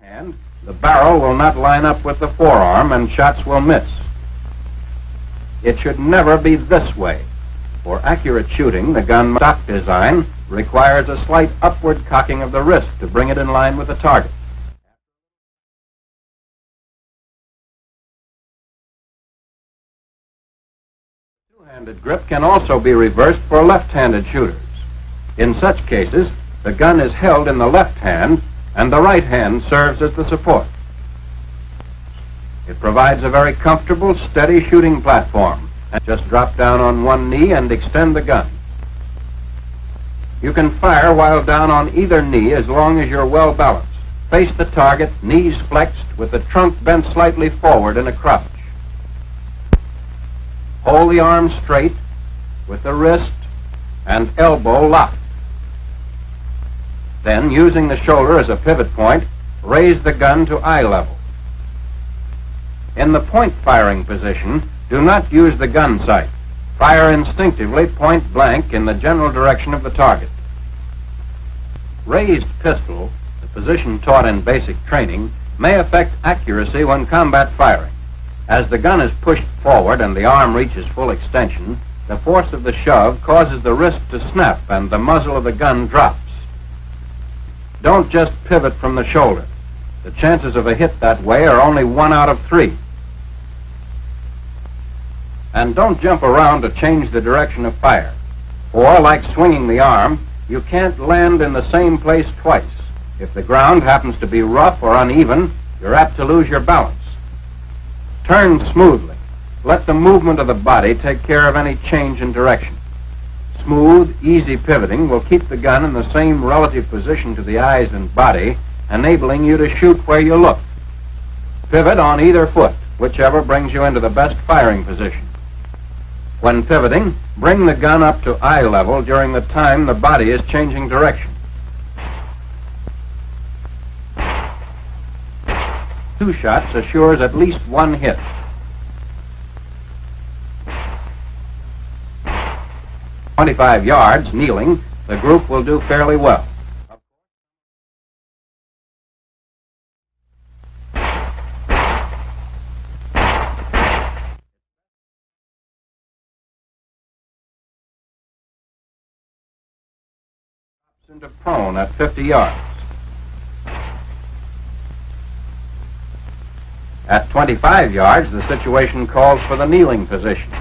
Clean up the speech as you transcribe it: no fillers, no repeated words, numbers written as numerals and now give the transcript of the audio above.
hand, the barrel will not line up with the forearm and shots will miss. It should never be this way. For accurate shooting, the gun stock design requires a slight upward cocking of the wrist to bring it in line with the target. Two-handed grip can also be reversed for left-handed shooters. In such cases, the gun is held in the left hand and the right hand serves as the support. It provides a very comfortable, steady shooting platform. Just drop down on one knee and extend the gun. You can fire while down on either knee as long as you're well balanced. Face the target, knees flexed, with the trunk bent slightly forward in a crouch. Hold the arm straight with the wrist and elbow locked. Then, using the shoulder as a pivot point, raise the gun to eye level. In the point firing position, do not use the gun sight. Fire instinctively point blank in the general direction of the target. Raised pistol, the position taught in basic training, may affect accuracy when combat firing. As the gun is pushed forward and the arm reaches full extension, the force of the shove causes the wrist to snap and the muzzle of the gun drops. Don't just pivot from the shoulder. The chances of a hit that way are only 1 out of 3. And don't jump around to change the direction of fire. Or, like swinging the arm, you can't land in the same place twice. If the ground happens to be rough or uneven, you're apt to lose your balance. Turn smoothly. Let the movement of the body take care of any change in direction. Smooth, easy pivoting will keep the gun in the same relative position to the eyes and body, enabling you to shoot where you look. Pivot on either foot, whichever brings you into the best firing position. When pivoting, bring the gun up to eye level during the time the body is changing direction. 2 shots assures at least 1 hit. At 25 yards, kneeling, the group will do fairly well. Into prone at 50 yards. At 25 yards, the situation calls for the kneeling position.